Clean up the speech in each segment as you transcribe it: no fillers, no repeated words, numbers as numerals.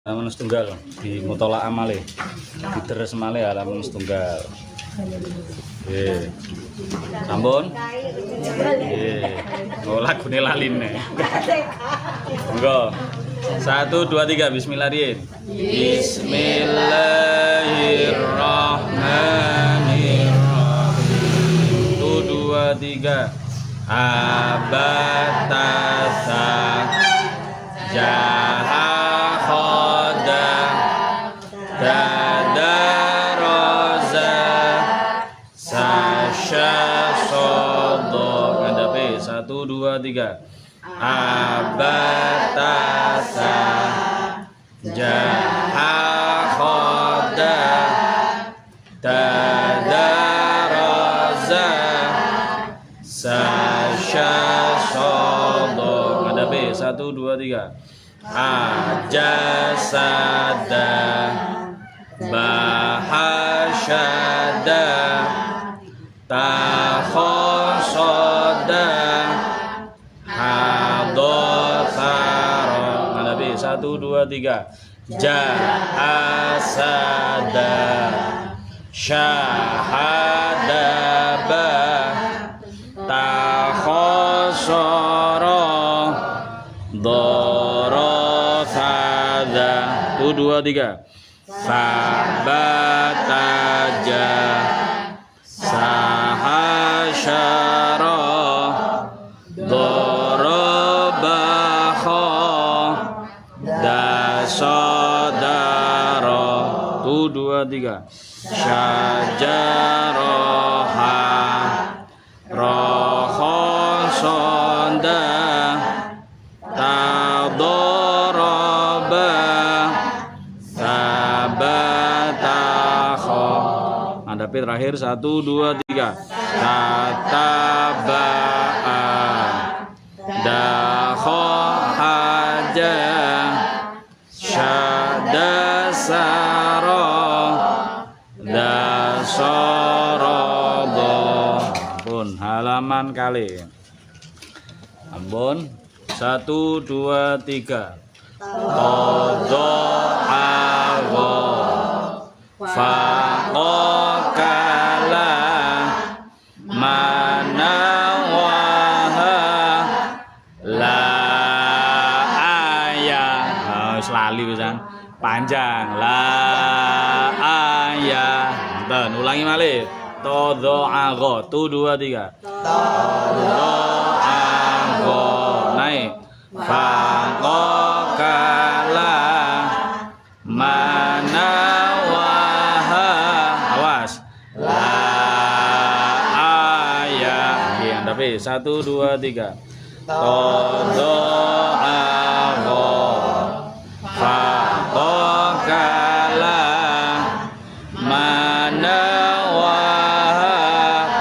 Halaman setunggal di Mutolak Amale, di Deres Male halaman setunggal. Sampun. Oh lagune laline. Monggo. 1 2 3 bismillahirrahmanirrahim. Bismillahirrahmanirrahim. 1 2 3 abatasa jaha khoda tadaroza sasya sodo. Ngandape 1 2 3 abatasa jaha khoda tadaroza sasya sodo. Ngandape 1 2 3 ajasada bahasyada takhosoda hadotaro. Ngandape 1 2 3 jahasada syahadaba takhosoro dorosada. 1 2 3 sabataja sahasyara dorobakho dasodaro. 1 2 3 syajaroha rohosonda tadoroba sabatakho. Ngandape terakhir 1 2 3 tataba'a dakho haja syadasaro dasorodo. Ampun halaman kali. Ampun 1 2 3 Todo ago faqokala manawaha la ayah. Lali pisan panjang la ayah. Ben ulangi malih. Todo ago 1 2 3 todo ago naik faqokala manawaha awas la ayah. Tapi 1 2 3 todo ago faqokala manawaha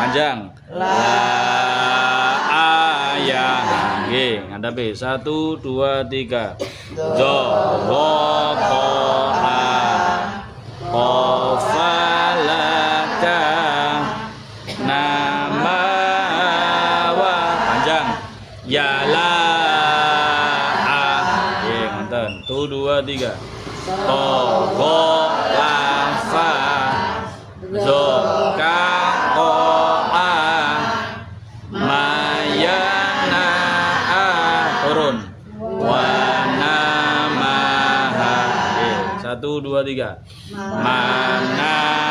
panjang la ayah. Ngandape 1 2 3 dorokoha qofalaka namawa panjang yala ngonten 1 2 3 togo lafa zokakoa mayana turun wanamaha. 1 2 3 manakala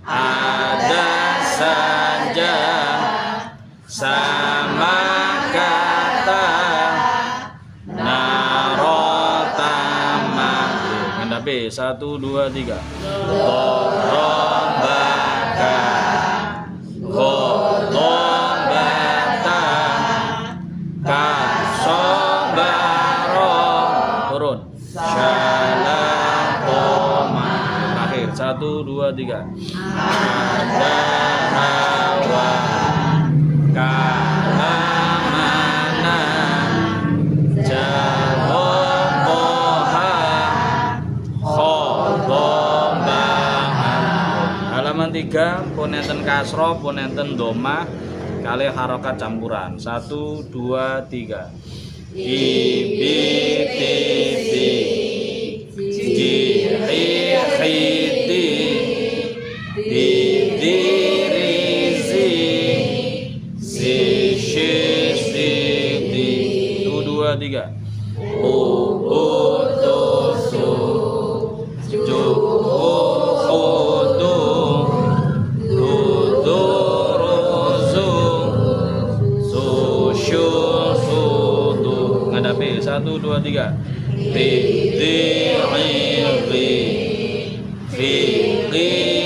ada saja sama kata narotama. Ngandape 1 2 3 gorobaka gorobata kasobaro turun shalakoma. Akhir 1 2 3 ada hawa kalamana jahokoha khodobaha. Halaman 3 pun enten kasro pun enten doma kali harokat campuran. 1 2 3 ibi tibi jihi khiti bidirizi si shi sidi. 1 2 3 ubutusu juhuhudu duduruzu susyusudu. Ngadapi 1 2 3 tidi'iri fiqikili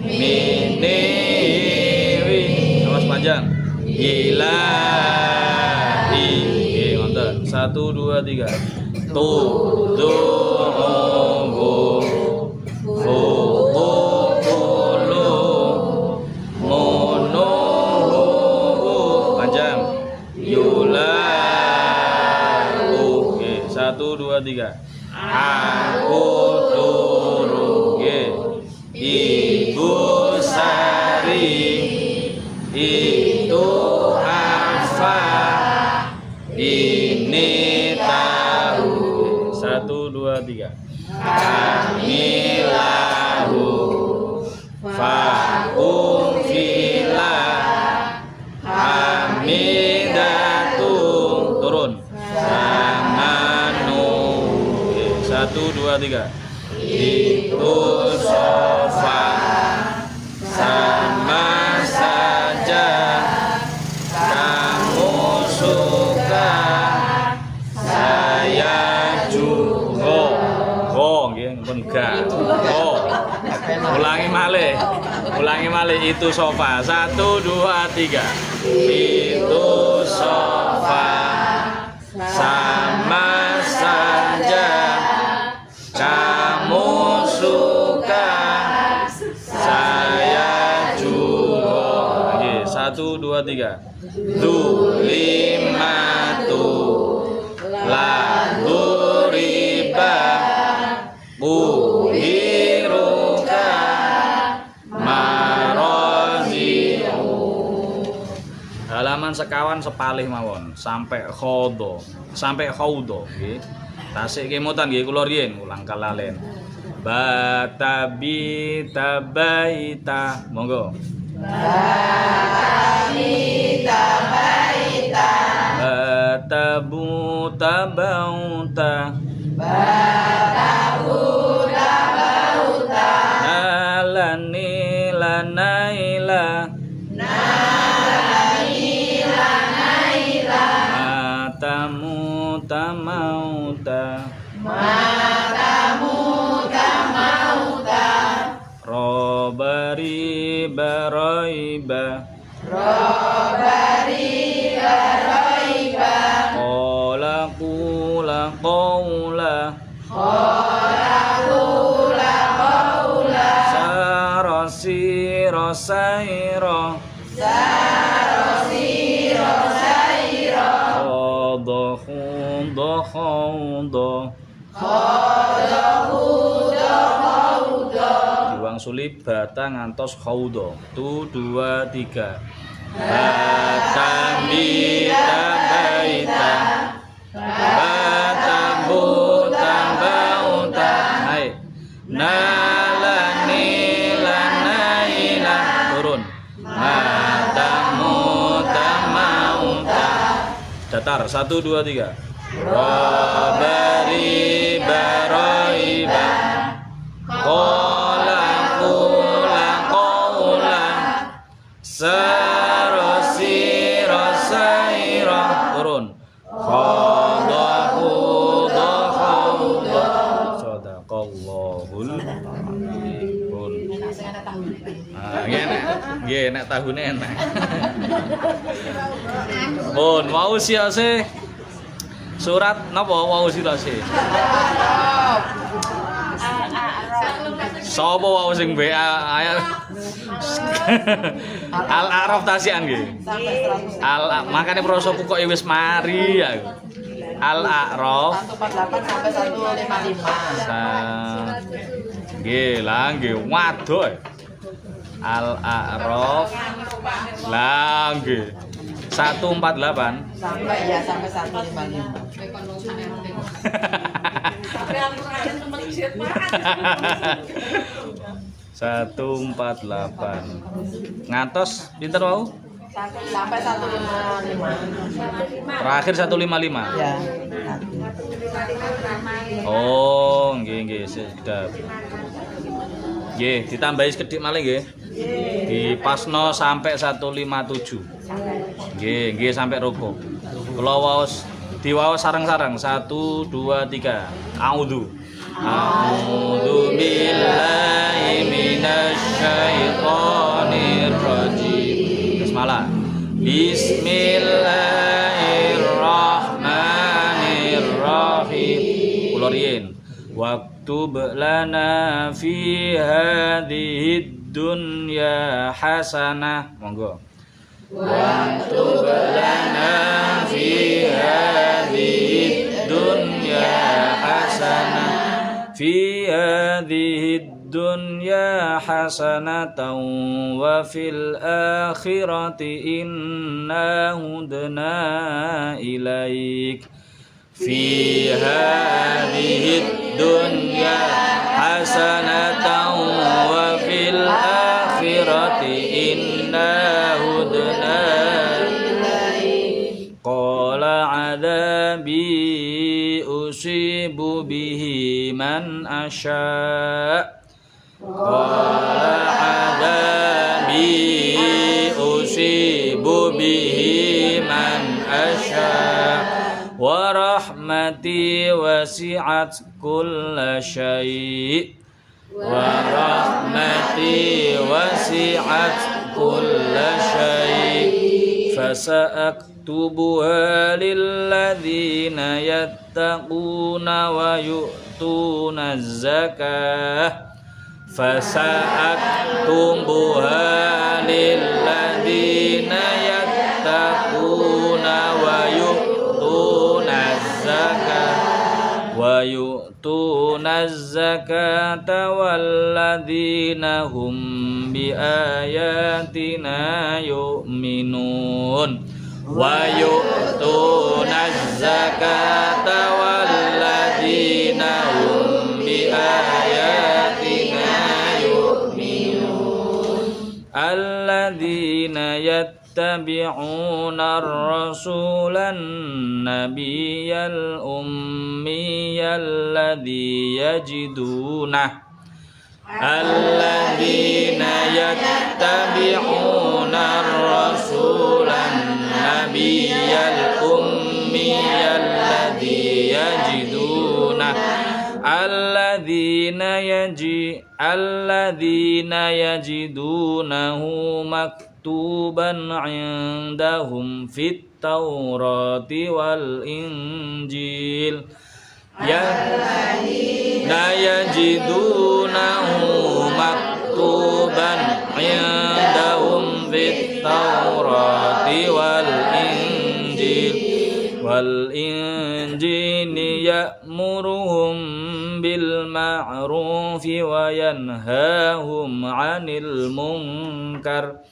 miniri. Sama sepanjang ilahi. Oke, mantap. 1 2 3 tudu'uhu fuqukulu munuhu. Panjang yulahu. Oke, 1 2 3 aku turu. Oke, ibu sari itu apa ini tahu. 1 2 3 kami lahu fakum fila hamidatu. Turun samanu. 1 2 3 itu sofa sama saja kamu suka saya juga. Oh nggih pun gak. Oh ulangi malih itu sofa. 1 2 3 itu sofa sama saja kamu suka saya juga. Oke, 1 2 3 dulimatu lahu riba uhiruka maroziu. Halaman sekawan sepalih mawon sampai khodo nggih. Tasik kemutan nggih kula riyen ulang kalalen. Batabi tabaita. Monggo. Batabi tabaita. Batabu tabauta. Batabu tabauta. Nalani lanaila. Nalani lanaila. Matamu tamauta. Matamu tamauta. Robari baraiba. Robari baraiba. Qala qula qawla. Qala qula qawla. Sarasira saira. Sarasira saira. Khada khunda khawda. Khada khunda khawda. Diwang sulib bata ngantos khawda. 1 2 3 Batambi tabaita. Batambu tambauta. Hai nalani lanaila. Turun matamu tamauta. Datar 1 2 3 Robari baraiba. Qala qula qawla. Sarasira saira. Turun khadahu khawda. Sadaqallahul adzim. Nggih nek tahune enak. Pun mau siase surat napa wau sirase? Sapa wau sing WA ayat Al-A'raf tasian nggih. Makane prosoku kok wis mari ya. Al-A'raf 148 sampai 155. Nggih, lah nggih waduh. Al-A'raf lah nggih 148. Sampai 155. Satu empat delapan. Ngantos pinter mau? Sampai 155. Terakhir 155. Ya. Oh, nggih sedap. Nggih, ditambahi sekedhik malih nggih. Dipasno sampai 157. Nggih sampai rukuk. Kula waos diwaos sareng-sareng 1 2 3. A'udzu billahi minasyaitonir rajim. Bismillah. Bismillahirrahmanirrahim. Kula riyen waktub lana fi hadhid dunya hasanah. Monggo. Waktub lana fi hadhid dunya hasanah. Fi hadhid dunya hasanatan wa fil akhirati inna hudna ilaik. Fi hadhid dunya hasanatan wa fil akhirati inna hudna ilaik. Qala adabi usibu bihi man asya. Qala adabi usibu bihi man asya. Wa rahmati wasi'at kulla syai'. Wa rahmati wasi'at kulla syai'. Fasa'aktubuha lilladzina yattaquna wa yu'tuna az-zakah. Fasa'aktubuha lilladzina yattaquna wa yu'tuna az-zakah. Wa yu'tuna az-zakata walladzina hum bi ayatina yu'minun. Wa yu'tuna az-zakata walladzina hum bi ayatina yu'minun. Alladzina yattabi'una ar-rasulan nabiyyal ummiyal ladzi yajidunah. Alladzina yattabi'una ar-rasulan nabiyyal ummiyal ladzi yajidunah. Alladzina yajidunahu maktuban 'indahum fit Taurati wal Injil. Yajidunahu maktuban 'indahum fit Taurati wal Injil. Wal Injili ya'muruhum bil ma'rufi wa yanhahum 'anil munkar.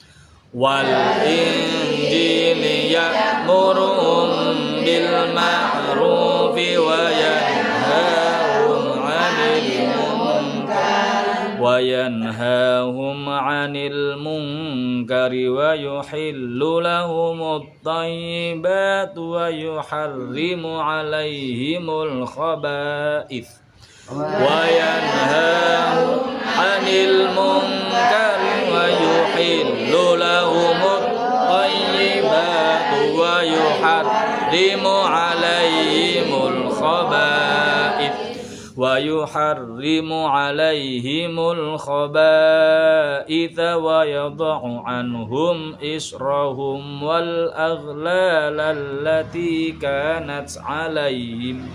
Wal Injili ya'muruhum bil ma'rufi wa yanhahum 'anil munkar. Wa yanhahum 'anil munkari wa yuhillu lahumut thayyibat wa yuharrimu 'alaihimul khaba'ith. Wa yanhahum 'anil munkari wa yuhillu lahumut thayyibat wa yuharrimu 'alaihimul khaba'ith. Wa yuharrimu 'alaihimul khaba'itha wa yad'u 'anhum israhum wal aghlal allati kanat 'alaihim.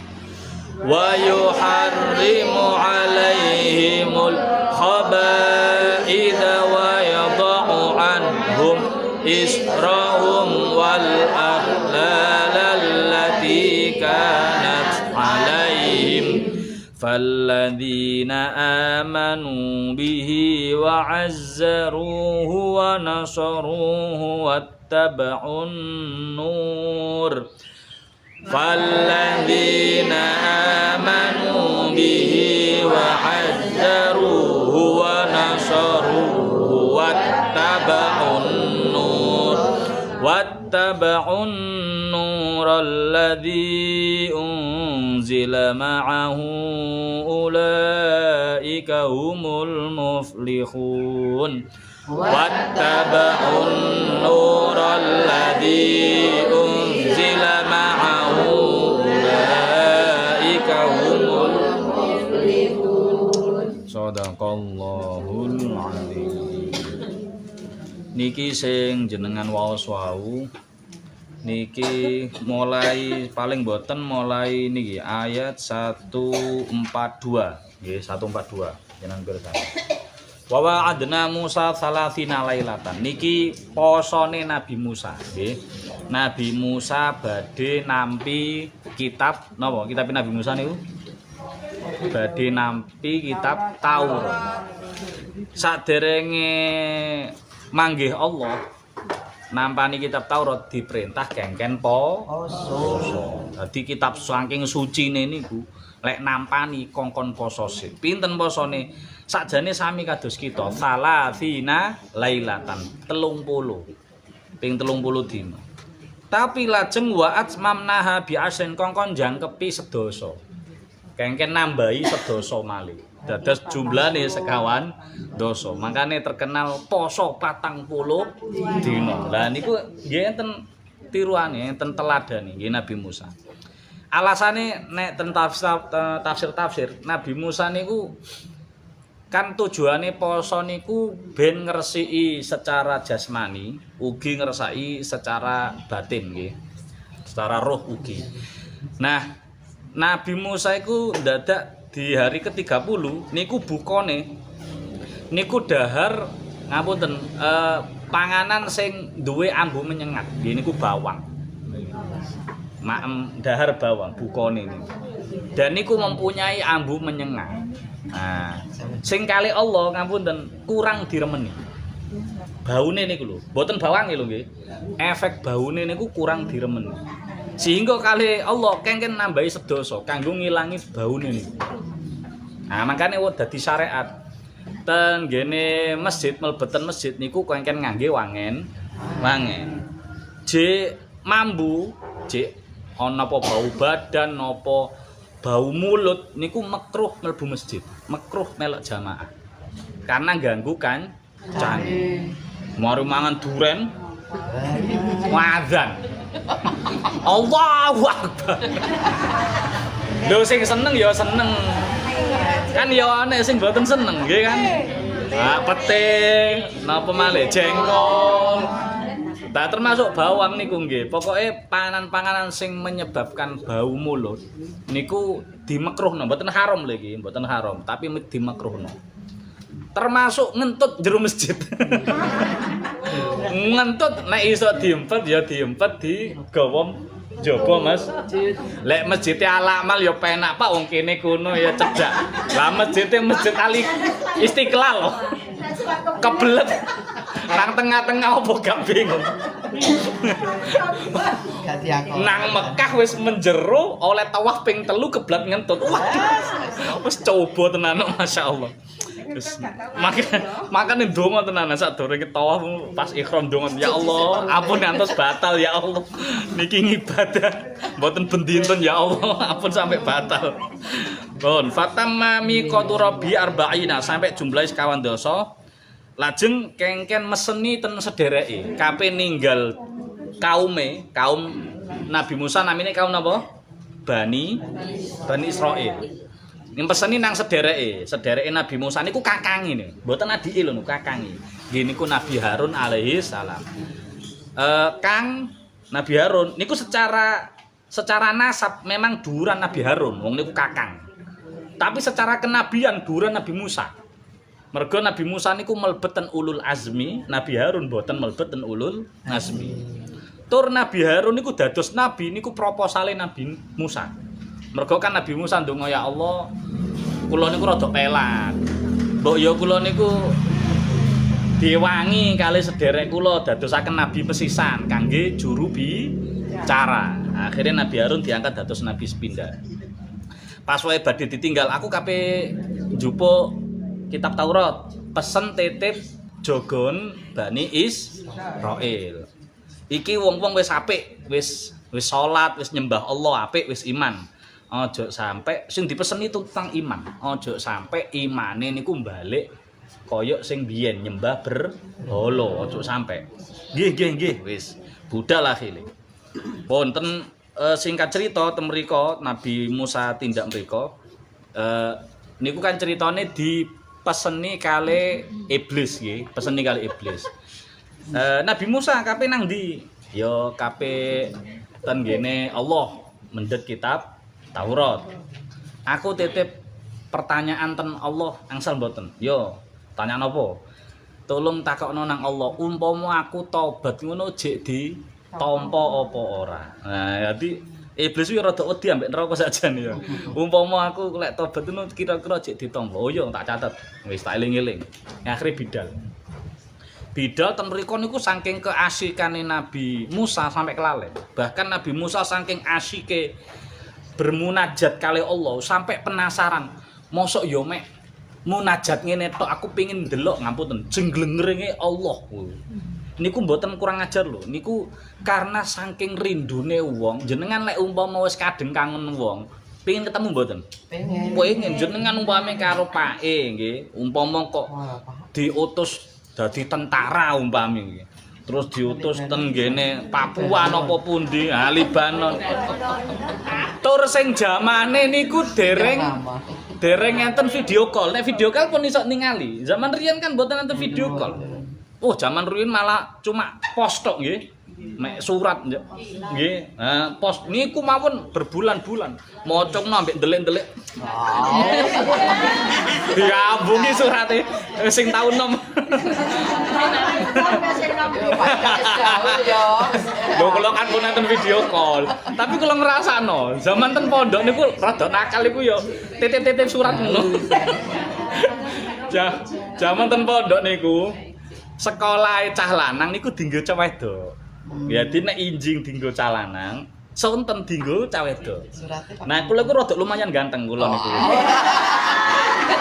Wa yuharrimu 'alaihimul khaba'itha wa yad'u 'anhum israhum wal aghlal allati kanat 'alaihim. Falladzina amanu bihi wa 'azzaruhu wa nasaruhu wattaba'un nur falladzina amanu bihi wa azzaruhu wa nasaruhu wattaba'un nur alladzi unzila ma'ahu ulaika humul muflihun wattaba'un nur alladzi unzila ma'ahu ulaika humul muflihun. Shadaqallahul azim. Niki sing jenengan waos wau niki mulai paling boten mulai niki ayat 142 nggih 142 jenengan pirsa. Wa wa'adna Musa salasina lailatan niki posone Nabi Musa nggih. Nabi Musa badhe nampi kitab napa? Kitab Nabi Musa niku badhe nampi kitab Taurat. Saderenge manggih Allah nampani kitab Taurat diperintah kengken poso. Dadi kitab saking sucine niku lek nampani kongkon poso sih. Pinten posone? Sakjane sami kados kita, salasina lailatan 30. Ping 30 dina. Tapi lajeng wa atmamnaha bi asin kongkon jangkepi sedasa. Kengken nambahi sedasa malih. Dados jumlahne sekawan dosa. Makane terkenal poso 40 dina. Lah niku nggih enten tiruane, enten teladane nggih Nabi Musa. Alasane nek ten tafsir Nabi Musa niku kan tujuane poso niku ben ngresiki secara jasmani, ugi ngresaki secara batin nggih. Secara roh ugi. Nah, Nabi Musa iku ndadak di hari ke-30 niku bukone niku dahar ngapunten panganan sing duwe ambu menyengat nggih niku bawang. Dahar bawang bukone niku. Dan niku mempunyai ambu menyengat. Nah, sing kali Allah ngapunten kurang diremeni. Baune niku lho, mboten bawange lho nggih. Efek baune niku kurang diremeni. Sehingga kali Allah kengken nambahi sedasa kanggo ngilangi baune niku. Nah, makane dadi syariat ten gene masjid melbeten masjid niku kengken ngangge wangen. J mambu, J ana apa bau badan napa bau mulut niku makruh mlebu masjid, makruh melok jamaah. Karena ganggu kan cani. Mari mangan duren wadzan. Allahu Akbar. Lho sing seneng ya seneng. Kan ya ana sing mboten seneng nggih kan. Ah pete, napa malih jengkol. Nah, termasuk bawang niku nggih. Pokoke panganan-panganan sing menyebabkan bau mulut niku dimekruhno, mboten haram lho iki, mboten haram, tapi dimekruhno. Termasuk ngentut jero masjid. Ngentut nek iso diempet ya diempet di gawa jaba Mas. Lek masjid Al-Amal ya penak Pak wong kene kono ya cedak. Lah masjid Ali Istiqlal loh. Kebelet. Nang tengah-tengah apa gak bingung. Nang Mekah wis menjero oleh tawaf ping 3 keblat ngentut. Waduh. Wis coba tenan masyaallah. Terus makane ndonga tenan sadurunge tawaf pas ihram ndonga ya Allah ampun ngantos batal ya Allah niki ngibadah mboten bendinten ya Allah ampun sampai batal. Pun fatamma miqatu rabbi arba'ina sampai jumlah sekawan dosa lajeng kengken meseni ten sedereke kape ninggal kaum Nabi Musa namine kaum napa Bani Israil. Ning peseni nang sedereke Nabi Musa niku kakange niku. Mboten adike lho niku kakange. Nggih niku Nabi Harun alaihi salam. Kang Nabi Harun niku secara nasab memang dhuwuran Nabi Harun, wong niku kakang. Tapi secara kenabian dhuwuran Nabi Musa. Mergo Nabi Musa niku mlebeten ulul azmi, Nabi Harun mboten mlebeten ulul azmi. Tur Nabi Harun niku dados nabi niku proposale Nabi Musa. Mergo kan Nabi Musa ndonga ya Allah, kula niku rada pelat. Mbok ya kula niku diwangi kali sederek kula dadosaken nabi pesisan kangge juru bicara. Akhirnya Nabi Harun diangkat dados nabi sepindah. Pas wae badhe ditinggal aku kape njupuk kitab Taurat, pesen titip jogon Bani Israil. Iki wong-wong wis apik, wis salat, wis nyembah Allah apik, wis iman. Aja sampe sing dipesen itu tentang iman. Aja sampe imane niku balik kaya sing biyen nyembah berhala, aja sampe. Nggih, wis budal akhire. Wonten singkat cerita ten mriko Nabi Musa tindak mriko. Niku kan ceritane dipeseni kali iblis nggih, peseni kali iblis. Nabi Musa kape nang ndi? Ya kape ten gene Allah mendhet kitab Taurat. Aku titip pertanyaan ten Allah angsal mboten. Yo, tanyaan apa? Tolong takokno nang Allah, umpama aku tobat ngono jek ditampa apa ora. Nah, dadi iblis kuwi rada wedi ambek neraka sajane ya. Umpama aku lek tobat ngono kira-kira jek ditampa. Oh yo tak catet. Wis tak eling-eling. Akhire bidal. Bidal ten mriku niku saking keasikane Nabi Musa sampai kelalen. Bahkan Nabi Musa saking asike bermunajat kali Allah sampai penasaran mosok yo mek munajat ngene tok aku pengin ndelok ngapunten jenglengeringe Allah. Niku mboten kurang ajar lho. Niku karena saking rindune wong jenengan lek umpama wis kadeng kangen wong pengin ketemu mboten? Pengen jenengan umpame karo pake nggih umpama kok diutus dadi tentara umpame nggih. Terus diutus ten ngene Papua napa pundi, Libanon. Tur sing jamane niku dereng enten video call. Nek video call pun iso ningali. Zaman riyen kan mboten enten video call. Oh, zaman riyen malah cuma pos tok nggih. Mek surat nggih. Pos niku mawon berbulan-bulan. Mocongno ambek ndelik-ndelik. Diambungi surate sing taun nom. Lho kula kan pun nonton video call, tapi kula ngrasakno zaman ten pondok niku rada nakal iku ya titip-titip surat ngono. Zaman ten pondok niku sekolahe cah lanang niku dienggo cah wedok. Ya nek injing dienggo cah lanang, sonten dienggo cah wedok. Nah kula iku rada lumayan ganteng kula niku.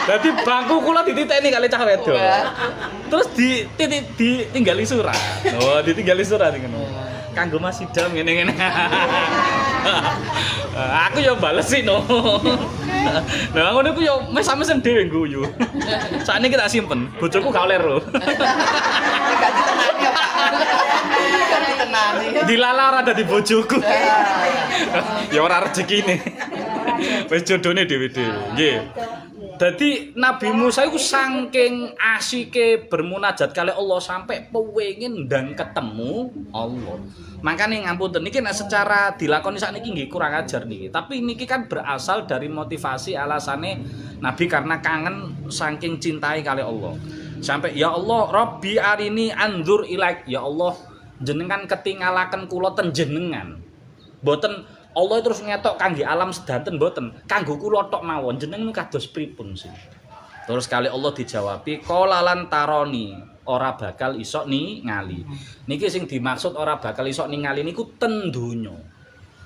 Dadi bangku kula dititeni kali cah wedok. Terus ditinggali surat. Oh, ditinggali surat ngono. Kanggo Mas Idam ngene-ngene. Aku yo balesi no. Lah ngono ku yo mes-mesen dhewe guyu. Sakniki tak simpen, bojoku gak oleh ro. Gak ditenani ya, Pak. Gak ditenani. Dilala ora dadi bojoku. Ya ora rezekine. Wis jodone dhewe-dhewe. Nggih. Dadi Nabi Musa iku saking asike bermunajat kali Allah sampai pengin ndang ketemu Allah. Makane ngapunten niki nek secara dilakoni sakniki nggih kurang ajar niki. Tapi niki kan berasal dari motivasi alasane Nabi karena kangen saking cintai kali Allah. Sampai ya Allah Rabbi arini anzur ilaik. Ya Allah jenengan ketingalaken kula ten jenengan. Mboten Allah terus ngetok kangge alam sedanten mboten, kanggo kula tok mawon jenengan kados pripun sih. Terus kali Allah dijawabi qala lan taroni ora bakal iso ningali. Niki sing dimaksud ora bakal iso ningali niku ten donya.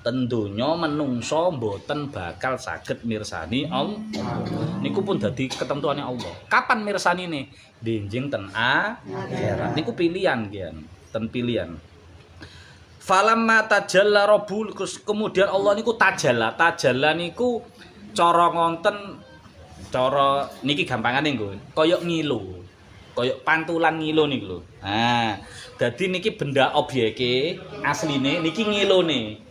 Ten donya menungso mboten bakal saged mirsani Allah. Niku pun dadi ketentuane Allah. Kapan mirsanine? Benjing ten akhirat. Niku pilihan kian, ten pilihan. Falamma tajalla rabbul kemudian Allah niku tajalla niku cara ngonten cara niki gampangane nggo kaya ngilu kaya pantulan ngilu niku lho. Nah dadi niki benda objeke asline niki ngilune.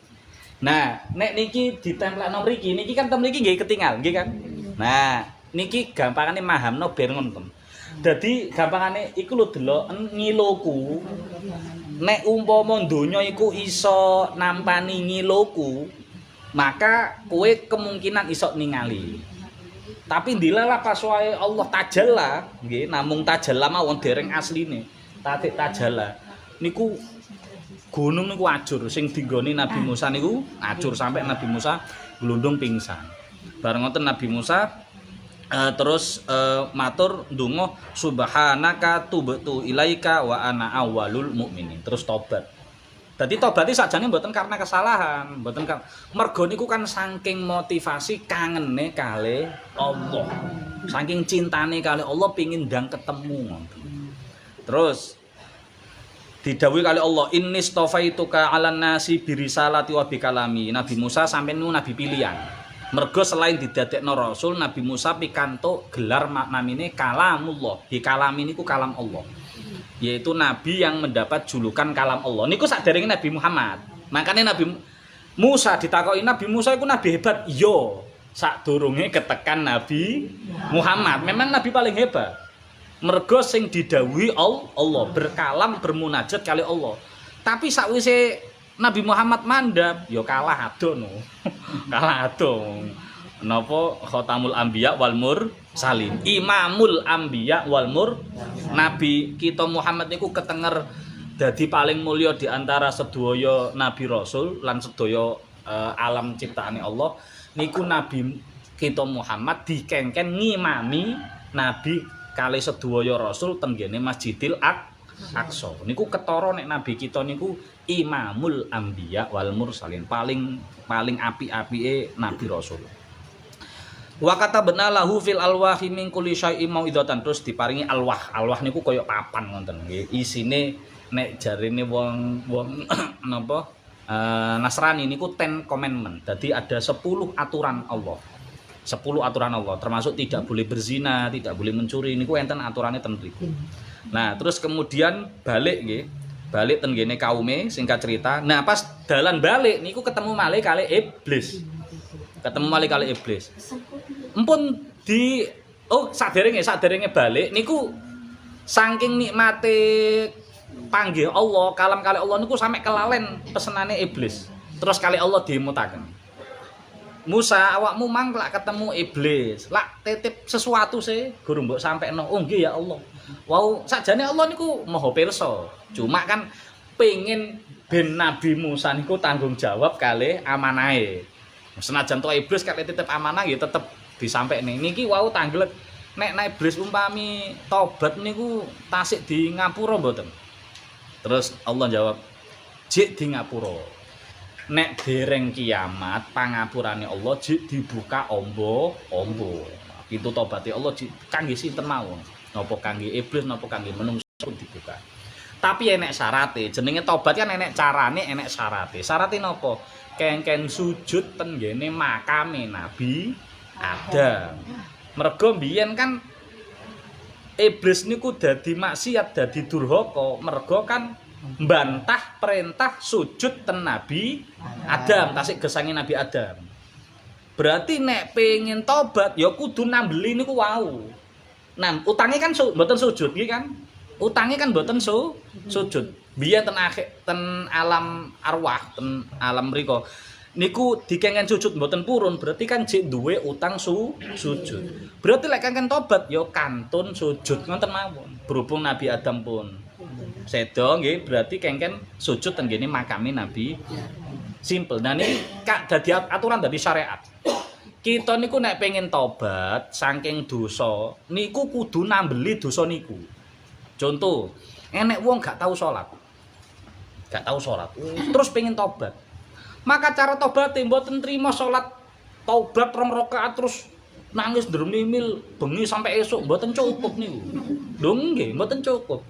Nah nek niki ditemplekno mriki niki kan tem mriki nggih ketinggal nggih kan. Nah niki gampangane mahamno ben ngoten. Dadi gampangane iku lho delok ngiluku. Nek umpama donya iku iso nampani ngiluku, maka kowe kemungkinan iso ningali. Tapi ndilalah pas wae Allah tajalla, nggih, namung tajalla mawon dereng asline. Tatik tajalla niku gunung niku ajur sing dinggoni Nabi Musa niku ajur sampai Nabi Musa glundung pingsan. Bareng ngoten Nabi Musa terus matur ndonga subhanaka tubtu ilaika wa ana awwalul mukminin. Terus tobat. Dadi tobate sakjane mboten karena kesalahan, mboten mergo niku kan saking motivasi kangene kalih Allah. Saking cintane kalih Allah pengin ndang ketemu. Terus didhawuhi kali Allah, inni stofaituka 'alan nasi birisalati wa bikalami. Nabi Musa sampeyan nabi pilihan. Mergo selain didadekno rasul, Nabi Musa pikantuk gelar namine kalamullah. Di kalami niku kalam Allah. Yaitu nabi yang mendapat julukan kalam Allah. Niku saderenge Nabi Muhammad. Makanya Nabi Musa ditakoki, Nabi Musa iku nabi hebat. Yo, sadurunge ketekan Nabi Muhammad. Memang nabi paling hebat. Mergo sing didhawuhi Allah, berkalam bermunajat kali Allah. Tapi sakwise Nabi Muhammad mandhap, ya kalah ado no. Kalah ado. Napa Khatamul Anbiya wal Mursalin, Imamul Anbiya wal Nabi kita Muhammad niku ketenger dadi paling mulya di antara sedaya nabi rasul lan sedaya alam ciptaane Allah. Niku Nabi kita Muhammad dikengken ngimami nabi kali sedaya rasul tenggene Masjidil Aqsa. Niku ketara nek nabi kita niku Imamul Anbiya wal Mursalin, paling apik-apike nabi rasul. Wa katabna lahu fil alwahi min kulli syai'in mau'izatan. Terus diparingi alwah. Alwah niku kaya papan ngoten nggih. Isine nek jarine wong napa Nasrani niku 10 commandment. Dadi ada 10 aturan Allah. 10 aturan Allah, termasuk tidak boleh berzina, tidak boleh mencuri. Niku enten aturannya ten mriku. Nah, terus kemudian balik nggih. Balik ten ngene kaume singkat cerita. Nah, pas dalan balik niku ketemu malih kali iblis. Empun di saderenge balik niku saking nikmate panggih Allah, kalam kali Allah niku sampe kelalen pesenane iblis. Terus kali Allah dimutaken. Musa, awakmu mang lak ketemu iblis, lak titip sesuatu sih, guru mbok sampekno. Oh nggih ya Allah. Wow, sakjane Allah niku maha pirsa. Cuma kan pengen ben Nabi Musa niku tanggung jawab kali amanahe. Senajan to iblis kali titip amanah ya tetep disampekne. Niki wau tanglet nek iblis umpami tobat niku tasik di ngapura mboten. Terus Allah jawab, "Jik di ngapura. Nek dereng kiamat pangapurane Allah jik dibuka ombo-ombo." Itu tobaté Allah kangge sinten mawon. Napa kangge iblis napa kangge menungso dibuka. Tapi enek syarate, jenenge tobat kan enek carane, enek syarate. Syarate napa? Kengken sujud ten ngene makame Nabi Adam. Mergo mbiyen kan iblis niku dadi maksiat, dadi durhaka, mergo kan mbantah perintah sujud ten Nabi Adam, tasik gesange Nabi Adam. Berarti nek pengen tobat ya kudu nambeli niku wau. Nah, utange kan mboten sujud nggih kan? Utange kan mboten sujud. Biyen ten alam arwah, ten alam mriko niku dikengken sujud mboten purun, berarti kan jek duwe utang sujud. Berarti lek kengken tobat ya kantun sujud ngoten mawon. Berhubung Nabi Adam pun sedo nggih, berarti kengken sujud ten ngene makame Nabi. Simple. Nah niki dadi aturan dadi syariat. Kita niku nek pengen tobat saking dosa niku kudu nambeli dosa niku. Contoh, enek wong gak tahu salat. Terus pengen tobat. Maka cara tobat mboten trima salat tobat 2 rakaat terus nangis ndremimil bengi sampai esuk mboten cukup niku. Lho nggih, mboten cukup.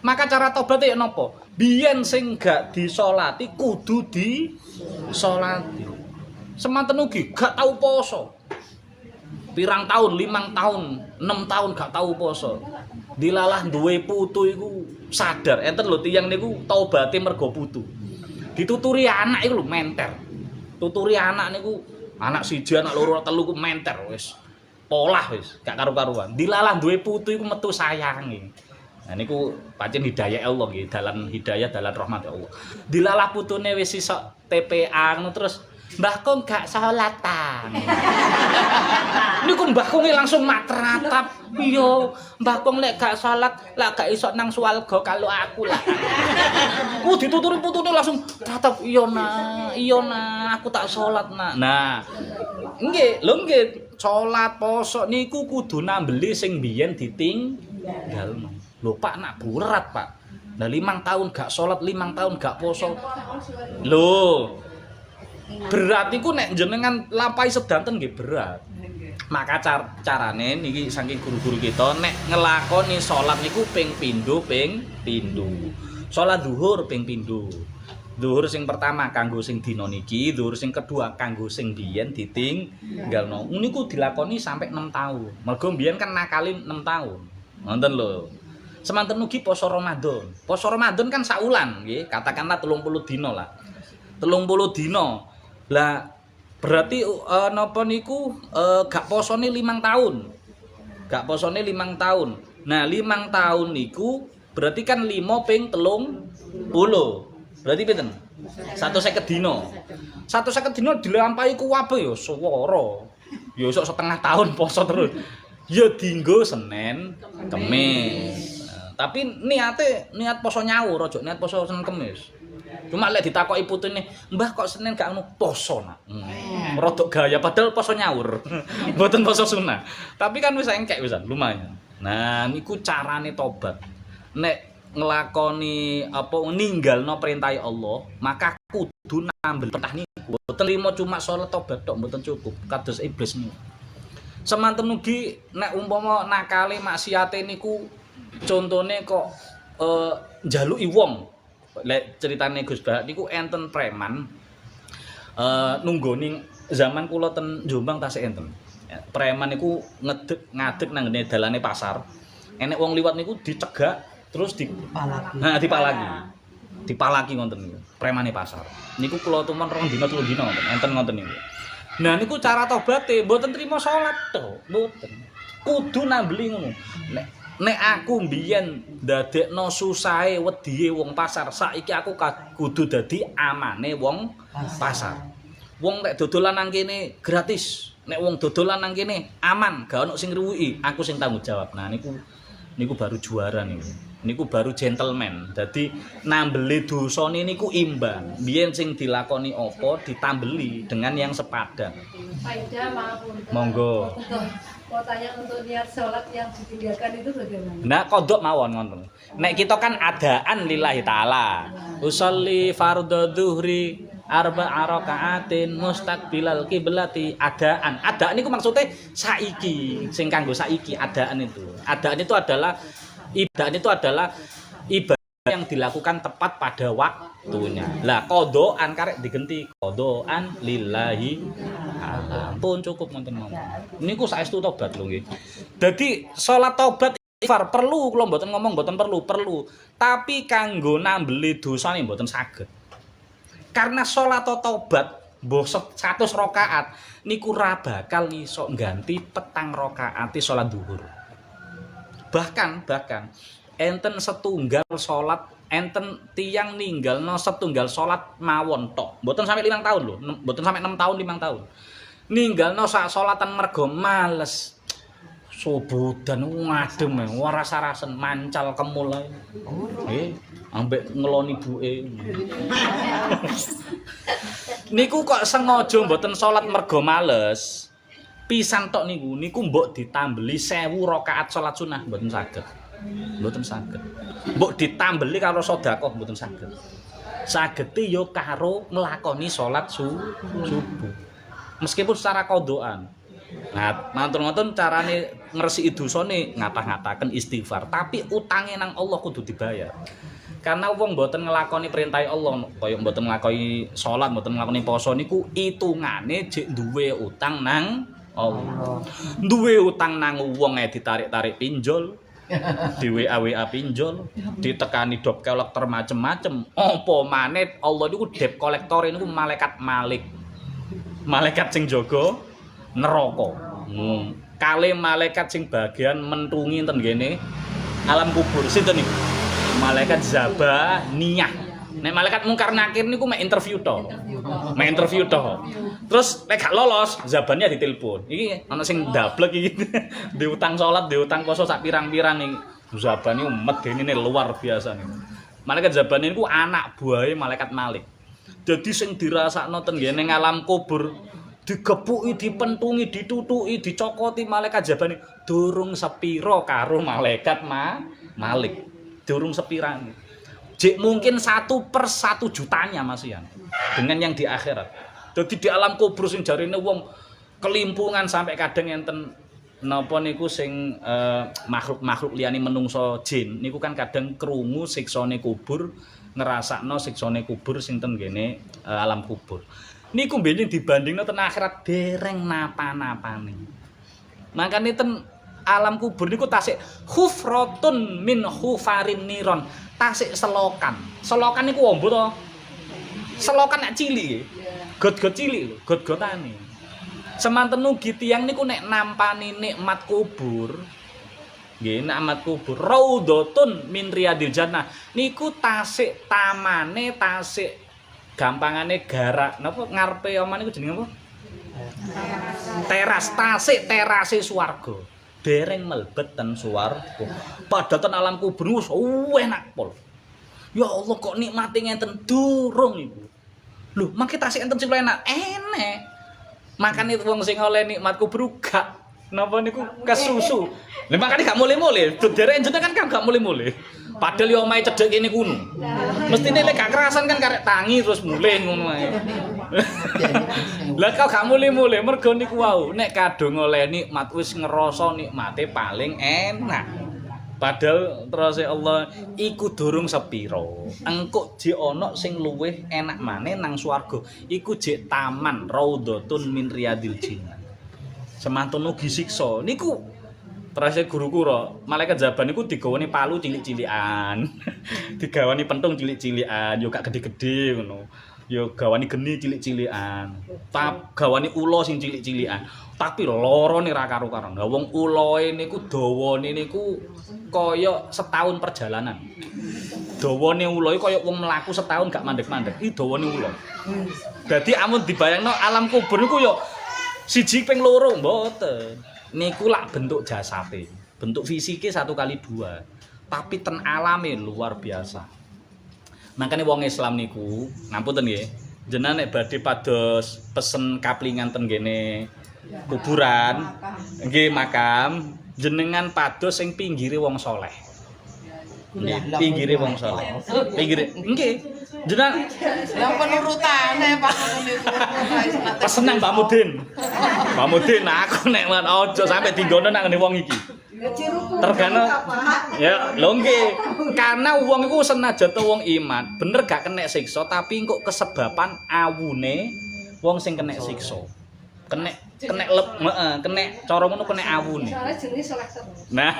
Maka cara tobat ya napa? Biyen sing gak disolati kudu disolati. Semanten ugi gak tahu poso. Pirang tahun, 5 tahun, 6 tahun gak tahu poso. Dilalah duwe putu iku sadar enten lho tiyang niku taubate mergo putu. Dituturi anak iku lho menter. Tuturi anak niku anak siji, anak loro, telu ku menter wis. Polah wis, gak karu-karuan. Dilalah duwe putu iku metu sayange. Nah niku pancen hidayah Allah nggih, dalan hidayah, dalan rahmat Allah. Dilalah putune wis iso TPA ngono terus, "Mbah kok gak salat ta?" utang. Niku mbahku langsung matratap. Iya, mbahku lek gak salat, lek gak iso nang swarga kalau aku lah. Dituturi putune langsung tatap, iya nah, aku tak salat nak. Nah, nggih, lho nggih, salat poso niku kudu nambeli sing biyen ditinggalno. Lho Pak, nak berat Pak. Nah 5 tahun gak salat, 5 tahun gak poso. Lho, berat iku nek jenengan lampahi sedanten nggih berat. Maka carane niki saking guru-guru kita nek ngelakoni salat niku ping pindho. Salat zuhur ping pindho. Zuhur sing pertama kanggo sing dina niki, zuhur sing kedua kanggo sing biyen ditinggalno. Niku dilakoni sampai 6 tahun. Mergo biyen kan nakali 6 tahun. Ngoten lho. Semanten ugi poso Ramadan. Poso Ramadan kan saulan nggih, katakanlah 30 dina lah. 30 dina. Lah berarti napa niku gak posone 5 tahun. Gak posone 5 tahun. Nah, 5 tahun niku berarti kan 5 ping 30. Berarti pinten? 150 dina. 150 dina dilampahi kuwabe ya swara. Ya iso setengah tahun poso terus. Ya dienggo Senin, Kamis. Tapi niat poso nyawur, aja niat poso Senin Kamis. Cuma lek ditakoki putune, "Mbah kok Senin gak anu poso nak?" Rodok gaya padahal poso nyawur. Mboten poso sunah. Tapi kan wis engkek wisan, lumayan. Nah, niku carane tobat. Nek nglakoni apa ninggalno perintah Allah, maka kudu nambel perintah niku. Mboten limo cuma salat tobat tok mboten cukup. Kados iblis niku. Semanten ugi nek umpama nakale maksiate niku contone kok njaluki wong. Lek ceritane Gus Bah niku enten preman nunggoni zaman kula ten Jombang tasih enten. Preman niku ngadeg nang ngene dalane pasar. Enek wong liwat niku dicegak terus dipalagi. Nah, dipalagi ngoten niku. Premane pasar. Niku kula tumen 2 dina 3 dina ngoten, enten ngoten niku. Nah, niku cara tobaté mboten trima salat to, mboten. Kudu nambeli ngono. Nek aku mbiyen ndadekno susahe wedhihe wong pasar, saiki aku kudu dadi amane wong pasar. Wong nek dodolan nang kene gratis, nek wong dodolan nang kene aman, gak ono sing ngruwuki, aku sing tanggung jawab. Nah niku baru juara niku. Niku baru gentleman. Dadi nambeli dosane niku imbang. Biyen sing dilakoni apa ditambeli dengan yang sepadan. Faida maaf. Monggo. Mau tanya untuk niat sholat yang ditinggalkan itu bagaimana? Nah, kodok mawon ngoten. Nek kita kan adaan lillahi taala. Usolli fardhu dzuhri arba'a raka'atin mustaqbilal qiblati. Adaan. Adaan niku maksudnya saiki, sing kanggo saiki adaan itu. Adaan itu adalah ibadah yang dilakukan tepat pada waktunya. Lah kodoan karek digenti kodoan lillahi ta'ala. Pun cukup ngoten mawon. Niku saestu tobat lho nggih. Dadi salat tobat istighfar perlu, kula mboten ngomong mboten perlu. Tapi kanggo nambeli dosane mboten saged. Karena salat tobat mbok 100 rakaat niku ra bakal iso ngganti 4 rakaat salat zuhur. Bahkan enten setunggal salat, enten tiyang ninggalno setunggal salat mawon tok. Mboten sampai 5 tahun lho, mboten sampai 6 tahun, 5 tahun. Ninggalno sak salatan mergo males. Subudan ngadem ora rasa-rasen mancal kemul ae. Nggih, ambek ngeloni ibuke. Niku kok sengaja mboten salat mergo males. Pisan tok niku mbok ditambeli 1000 rakaat salat sunah mboten saged. Mboten saged. Mbok ditambeli karo sedekah mboten saged. Sagete ya karo nglakoni salat subuh. Meskipun secara kodoan. Nah, matur-matur carane ngresiki dosane ngatah-ngataken istighfar, tapi utange nang Allah kudu dibayar. Karena wong mboten nglakoni perintah Allah, kaya mboten nglakoni salat, mboten nglakoni poso niku itungane jek duwe utang nang Allah. Duwe utang nang wong ditarik-tarik pinjol, di WA pinjol, ditekani debt collector macem-macem. Apa maneh Allah niku debt collector niku malaikat Malik. Malaikat sing jaga neraka. Kale malaikat sing bagian mentungi ten kene alam kubur sinten niku? Malaikat Zabaniyah. Nek malaikat mungkar nakir niku mek interview to. Mek interview to. Terus nek gak lolos, zabane ditelepon. Iki ana sing ndablek iki. Diutang salat, diutang poso sak pirang-pirang iki. Zabane medene luar biasa niku. Malaikat zabane niku anak buahe malaikat Malik. Jadi sing dirasakno ten ngene alam kubur digepuki, dipentungi, ditutuki, dicokoti malaikat zabane durung sepiro karo malaikat Malik. Durung sepirane. Jek mungkin 1/1 jutanya Mas Ian dengan yang di akhirat. Jadi di alam kubur sing jarine wong kelimpungan sampai kadang enten napa niku sing makhluk-makhluk liyane menungso jin niku kan kadang krungu siksane kubur, ngrasakno siksane kubur sing ten ngene alam kubur. Niku mbenjing dibandingno ten akhirat dereng napa-napane. Makane ten alam kubur niku tasik khufratun min khufarin niron. Tasik selokan. Selokan niku ombo to. Selokan nek cilik. Got-got cilik lho, got-gotane. Semanten ugi tiyang niku nek nampani nikmat kubur. Nggih, nikmat kubur. Raudhatun min riyadil jannah. Niku tasik tamane, tasik gampangane garak. Napa ngarepe omahe niku jenenge apa? Teras, tasik terase swarga. Dereng melebet ten swarga. Padahal ten alam kubur wis enak pol. Ya Allah kok nikmate ngenten durung iku. Lho, mangke tasik enten sing enak. Enek. Makane wong sing oleh nikmat kubur gak napa niku kesusu. Lah makane gak mulih-mulih. Derek jenengan kan gak mulih-mulih. Padahal yo omahe cedhek kene kuno. Mestine lek gak kerasan kan karek tangi terus mulih ngono ae. Lah kau gak mulih-mulih mergo niku wau nek kadung oleh nikmat wis ngerasa nikmate paling enak. Padahal terus Allah iku durung sepiro. Engko jek ana sing luwih enak maneh nang swarga. Iku jek taman raudhatun min riyadil jinnan. Semantun ugi siksa. Niku terus guruku ro, malaikat zaban niku digawani palu cilik-cilikan. Digawani pentung cilik-cilikan, yo gak gede-gede ngono. Yo gawani geni cilik-cilikan. Gawani ula sing cilik-cilikan. Tapi lorone ra karo-karon. Lah wong ulae niku dawane niku kaya setahun perjalanan. Dawane ula iku kaya wong mlaku setahun gak mandek-mandek. Iki dawane ula. Dadi amun dibayangno alam kubur niku yo siji ping loro mboten. Niku lak bentuk jasate. Bentuk fisike 1x2. Tapi ten alame luar biasa. Makane wong Islam niku, ngapunten nggih. Jenengan nek badhe pados pesen kaplingan ten ngene kuburan, nggih makam, jenengan pados sing pinggire wong saleh. Nggih, pinggire wong saleh. Pinggire nggih. Jenengan yang penurutane Pak niku. pesenan Mbak Mudin. Mbak Mudin aku nek aja sampe dinggono nang ngene wong iki. Tergana ya lho nggih. Karena wong iku senajan to wong iman, bener gak kena siksa tapi kok kesebaban awune wong sing kena siksa. Kena cara ngono kena awune. Soalnya jenis selektor. Nah,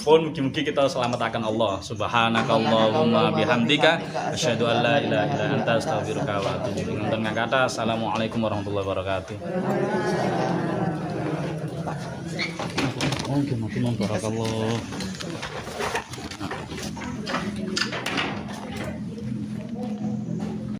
pun mugi-mugi kita selamatkan Allah. Subhanakallahumma bihamdika asyhadu an la ilaha illa anta astaghfiruka wa atubu ilaik. Wonten kata assalamualaikum warahmatullahi wabarakatuh. Oh, gimana barakallah.